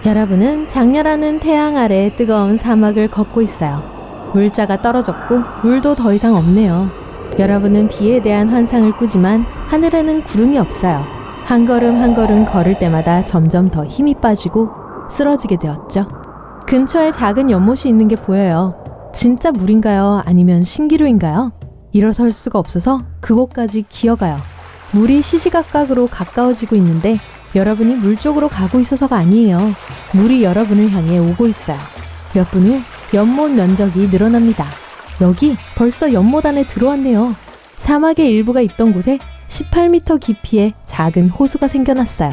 여러분은 장렬하는 태양 아래 뜨거운 사막을 걷고 있어요. 물자가 떨어졌고 물도 더 이상 없네요. 여러분은 비에 대한 환상을 꾸지만 하늘에는 구름이 없어요. 한 걸음 한 걸음 걸을 때마다 점점 더 힘이 빠지고 쓰러지게 되었죠. 근처에 작은 연못이 있는 게 보여요. 진짜 물인가요? 아니면 신기루인가요? 일어설 수가 없어서 그곳까지 기어가요. 물이 시시각각으로 가까워지고 있는데 여러분이 물 쪽으로 가고 있어서가 아니에요. 물이 여러분을 향해 오고 있어요. 몇 분 후 연못 면적이 늘어납니다. 여기 벌써 연못 안에 들어왔네요. 사막의 일부가 있던 곳에 18m 깊이의 작은 호수가 생겨났어요.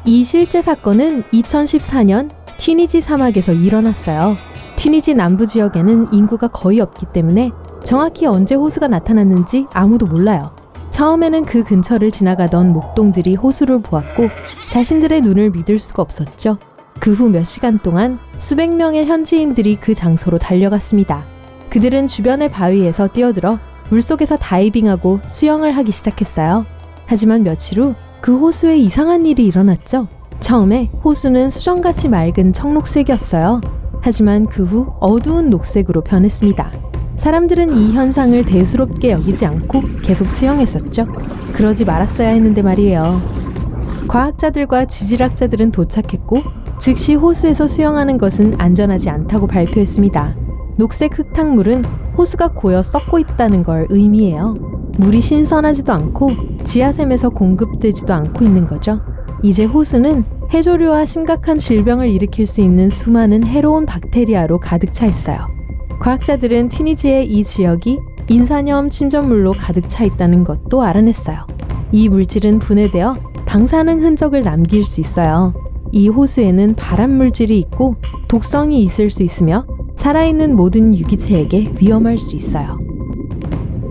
이 실제 사건은 2014년 튀니지 사막에서 일어났어요. 튀니지 남부 지역에는 인구가 거의 없기 때문에 정확히 언제 호수가 나타났는지 아무도 몰라요. 처음에는 그 근처를 지나가던 목동들이 호수를 보았고 자신들의 눈을 믿을 수가 없었죠. 그 후 몇 시간 동안 수백 명의 현지인들이 그 장소로 달려갔습니다. 그들은 주변의 바위에서 뛰어들어 물속에서 다이빙하고 수영을 하기 시작했어요. 하지만 며칠 후 그 호수에 이상한 일이 일어났죠. 처음에 호수는 수정같이 맑은 청록색이었어요. 하지만 그 후 어두운 녹색으로 변했습니다. 사람들은 이 현상을 대수롭게 여기지 않고 계속 수영했었죠. 그러지 말았어야 했는데 말이에요. 과학자들과 지질학자들은 도착했고 즉시 호수에서 수영하는 것은 안전하지 않다고 발표했습니다. 녹색 흙탕물은 호수가 고여 썩고 있다는 걸 의미해요. 물이 신선하지도 않고 지하샘에서 공급되지도 않고 있는 거죠. 이제 호수는 해조류와 심각한 질병을 일으킬 수 있는 수많은 해로운 박테리아로 가득 차 있어요. 과학자들은 튀니지의 이 지역이 인산염 침전물로 가득 차 있다는 것도 알아냈어요. 이 물질은 분해되어 방사능 흔적을 남길 수 있어요. 이 호수에는 발암 물질이 있고 독성이 있을 수 있으며 살아있는 모든 유기체에게 위험할 수 있어요.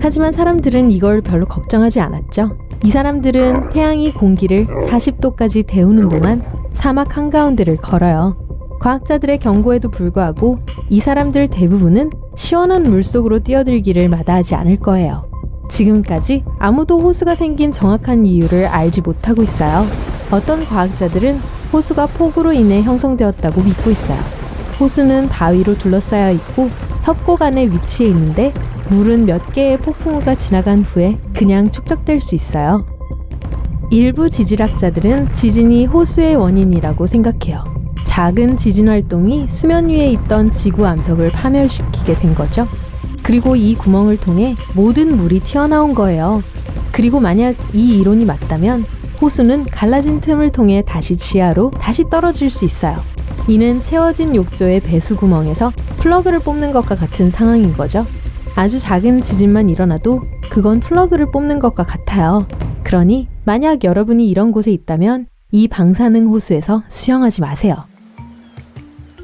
하지만 사람들은 이걸 별로 걱정하지 않았죠. 이 사람들은 태양이 공기를 40도까지 데우는 동안 사막 한가운데를 걸어요. 과학자들의 경고에도 불구하고 이 사람들 대부분은 시원한 물속으로 뛰어들기를 마다하지 않을 거예요. 지금까지 아무도 호수가 생긴 정확한 이유를 알지 못하고 있어요. 어떤 과학자들은 호수가 폭우로 인해 형성되었다고 믿고 있어요. 호수는 바위로 둘러싸여 있고 협곡 안에 위치해 있는데 물은 몇 개의 폭풍우가 지나간 후에 그냥 축적될 수 있어요. 일부 지질학자들은 지진이 호수의 원인이라고 생각해요. 작은 지진 활동이 수면 위에 있던 지구 암석을 파멸시키게 된 거죠. 그리고 이 구멍을 통해 모든 물이 튀어나온 거예요. 그리고 만약 이 이론이 맞다면 호수는 갈라진 틈을 통해 다시 지하로 다시 떨어질 수 있어요. 이는 채워진 욕조의 배수 구멍에서 플러그를 뽑는 것과 같은 상황인 거죠. 아주 작은 지진만 일어나도 그건 플러그를 뽑는 것과 같아요. 그러니 만약 여러분이 이런 곳에 있다면 이 방사능 호수에서 수영하지 마세요.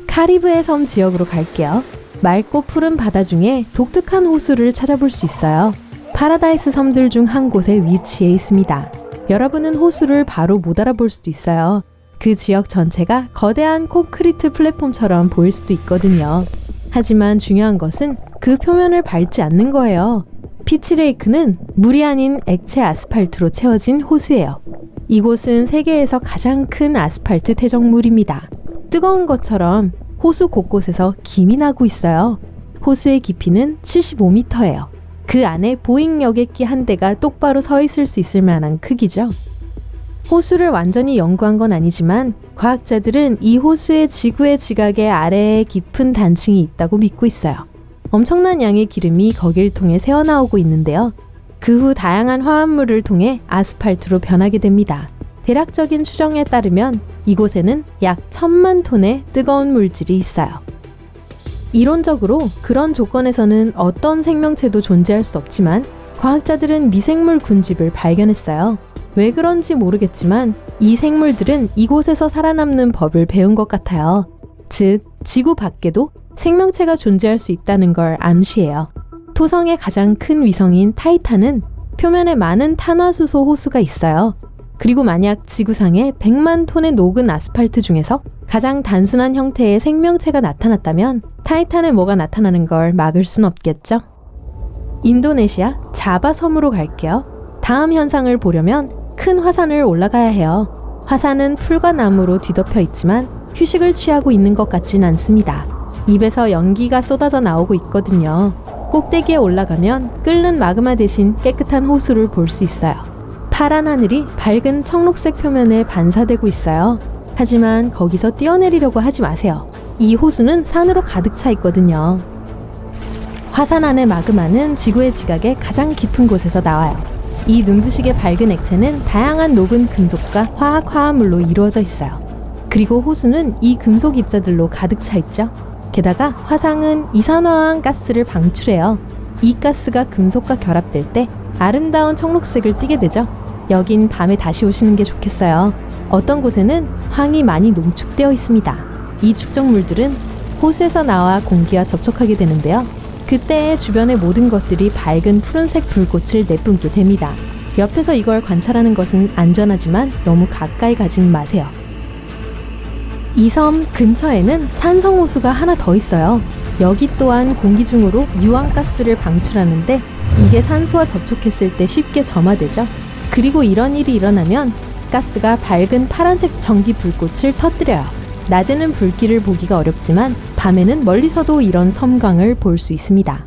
카리브해 섬 지역으로 갈게요. 맑고 푸른 바다 중에 독특한 호수를 찾아볼 수 있어요. 파라다이스 섬들 중 한 곳에 위치해 있습니다. 여러분은 호수를 바로 못 알아볼 수도 있어요. 그 지역 전체가 거대한 콘크리트 플랫폼처럼 보일 수도 있거든요. 하지만 중요한 것은 그 표면을 밟지 않는 거예요. 피치레이크는 물이 아닌 액체 아스팔트로 채워진 호수예요. 이곳은 세계에서 가장 큰 아스팔트 퇴적물입니다. 뜨거운 것처럼 호수 곳곳에서 김이 나고 있어요. 호수의 깊이는 75m예요. 그 안에 보잉 여객기 한 대가 똑바로 서 있을 수 있을 만한 크기죠. 호수를 완전히 연구한 건 아니지만 과학자들은 이 호수의 지구의 지각의 아래에 깊은 단층이 있다고 믿고 있어요. 엄청난 양의 기름이 거길 통해 새어나오고 있는데요. 그 후 다양한 화합물을 통해 아스팔트로 변하게 됩니다. 대략적인 추정에 따르면 이곳에는 약 1000만 톤의 뜨거운 물질이 있어요. 이론적으로 그런 조건에서는 어떤 생명체도 존재할 수 없지만 과학자들은 미생물 군집을 발견했어요. 왜 그런지 모르겠지만 이 생물들은 이곳에서 살아남는 법을 배운 것 같아요. 즉, 지구 밖에도 생명체가 존재할 수 있다는 걸 암시해요. 토성의 가장 큰 위성인 타이탄은 표면에 많은 탄화수소 호수가 있어요. 그리고 만약 지구상에 100만 톤의 녹은 아스팔트 중에서 가장 단순한 형태의 생명체가 나타났다면 타이탄에 뭐가 나타나는 걸 막을 순 없겠죠? 인도네시아 자바 섬으로 갈게요. 다음 현상을 보려면 큰 화산을 올라가야 해요. 화산은 풀과 나무로 뒤덮여 있지만 휴식을 취하고 있는 것 같진 않습니다. 입에서 연기가 쏟아져 나오고 있거든요. 꼭대기에 올라가면 끓는 마그마 대신 깨끗한 호수를 볼 수 있어요. 파란 하늘이 밝은 청록색 표면에 반사되고 있어요. 하지만 거기서 뛰어내리려고 하지 마세요. 이 호수는 산으로 가득 차 있거든요. 화산 안의 마그마는 지구의 지각에 가장 깊은 곳에서 나와요. 이 눈부시게 밝은 액체는 다양한 녹은 금속과 화학 화합물로 이루어져 있어요. 그리고 호수는 이 금속 입자들로 가득 차 있죠. 게다가 화상은 이산화황 가스를 방출해요. 이 가스가 금속과 결합될 때 아름다운 청록색을 띠게 되죠. 여긴 밤에 다시 오시는 게 좋겠어요. 어떤 곳에는 황이 많이 농축되어 있습니다. 이 축적물들은 호수에서 나와 공기와 접촉하게 되는데요. 그때 주변의 모든 것들이 밝은 푸른색 불꽃을 내뿜게 됩니다. 옆에서 이걸 관찰하는 것은 안전하지만 너무 가까이 가지 마세요. 이 섬 근처에는 산성호수가 하나 더 있어요. 여기 또한 공기 중으로 유황가스를 방출하는데 이게 산소와 접촉했을 때 쉽게 점화되죠. 그리고 이런 일이 일어나면 가스가 밝은 파란색 전기 불꽃을 터뜨려요. 낮에는 불길을 보기가 어렵지만 밤에는 멀리서도 이런 섬광을 볼 수 있습니다.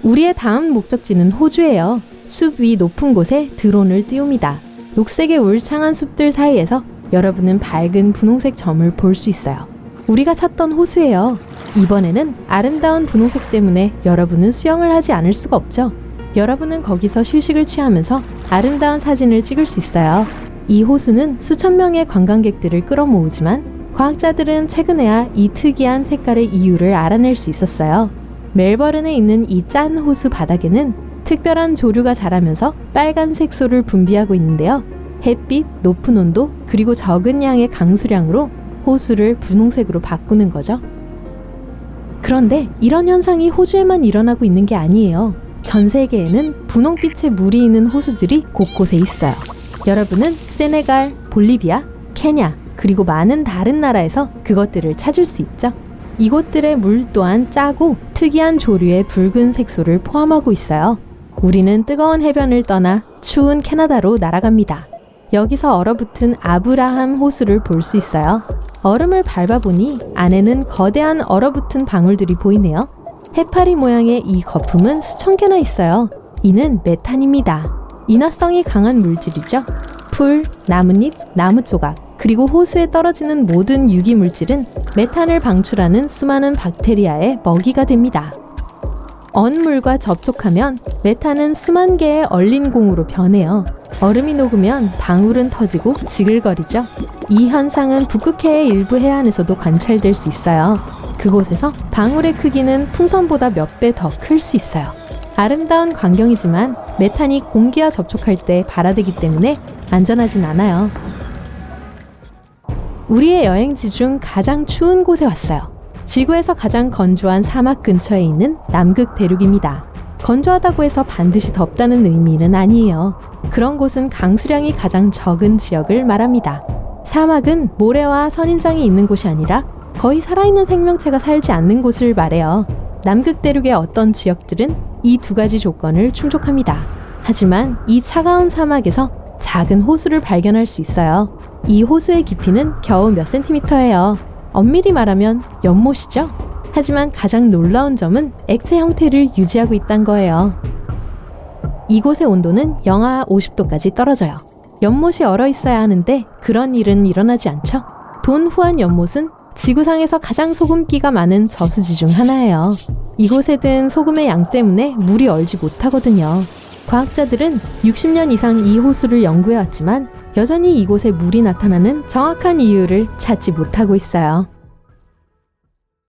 우리의 다음 목적지는 호주예요. 숲 위 높은 곳에 드론을 띄웁니다. 녹색의 울창한 숲들 사이에서 여러분은 밝은 분홍색 점을 볼 수 있어요. 우리가 찾던 호수예요. 이번에는 아름다운 분홍색 때문에 여러분은 수영을 하지 않을 수가 없죠. 여러분은 거기서 휴식을 취하면서 아름다운 사진을 찍을 수 있어요. 이 호수는 수천 명의 관광객들을 끌어모으지만 과학자들은 최근에야 이 특이한 색깔의 이유를 알아낼 수 있었어요. 멜버른에 있는 이 짠 호수 바닥에는 특별한 조류가 자라면서 빨간 색소를 분비하고 있는데요. 햇빛, 높은 온도, 그리고 적은 양의 강수량으로 호수를 분홍색으로 바꾸는 거죠. 그런데 이런 현상이 호주에만 일어나고 있는 게 아니에요. 전 세계에는 분홍빛의 물이 있는 호수들이 곳곳에 있어요. 여러분은 세네갈, 볼리비아, 케냐, 그리고 많은 다른 나라에서 그것들을 찾을 수 있죠. 이곳들의 물 또한 짜고 특이한 조류의 붉은 색소를 포함하고 있어요. 우리는 뜨거운 해변을 떠나 추운 캐나다로 날아갑니다. 여기서 얼어붙은 아브라함 호수를 볼 수 있어요. 얼음을 밟아보니 안에는 거대한 얼어붙은 방울들이 보이네요. 해파리 모양의 이 거품은 수천 개나 있어요. 이는 메탄입니다. 인화성이 강한 물질이죠. 풀, 나뭇잎, 나무 조각, 그리고 호수에 떨어지는 모든 유기 물질은 메탄을 방출하는 수많은 박테리아의 먹이가 됩니다. 언물과 접촉하면 메탄은 수만 개의 얼린 공으로 변해요. 얼음이 녹으면 방울은 터지고 지글거리죠. 이 현상은 북극해의 일부 해안에서도 관찰될 수 있어요. 그곳에서 방울의 크기는 풍선보다 몇 배 더 클 수 있어요. 아름다운 광경이지만 메탄이 공기와 접촉할 때 발화되기 때문에 안전하진 않아요. 우리의 여행지 중 가장 추운 곳에 왔어요. 지구에서 가장 건조한 사막 근처에 있는 남극 대륙입니다. 건조하다고 해서 반드시 덥다는 의미는 아니에요. 그런 곳은 강수량이 가장 적은 지역을 말합니다. 사막은 모래와 선인장이 있는 곳이 아니라 거의 살아있는 생명체가 살지 않는 곳을 말해요. 남극 대륙의 어떤 지역들은 이 두 가지 조건을 충족합니다. 하지만 이 차가운 사막에서 작은 호수를 발견할 수 있어요. 이 호수의 깊이는 겨우 몇 센티미터예요. 엄밀히 말하면 연못이죠. 하지만 가장 놀라운 점은 액체 형태를 유지하고 있다는 거예요. 이곳의 온도는 영하 50도까지 떨어져요. 연못이 얼어 있어야 하는데 그런 일은 일어나지 않죠. 돈 후안 연못은 지구상에서 가장 소금기가 많은 저수지 중 하나예요. 이곳에 든 소금의 양 때문에 물이 얼지 못하거든요. 과학자들은 60년 이상 이 호수를 연구해왔지만 여전히 이곳에 물이 나타나는 정확한 이유를 찾지 못하고 있어요.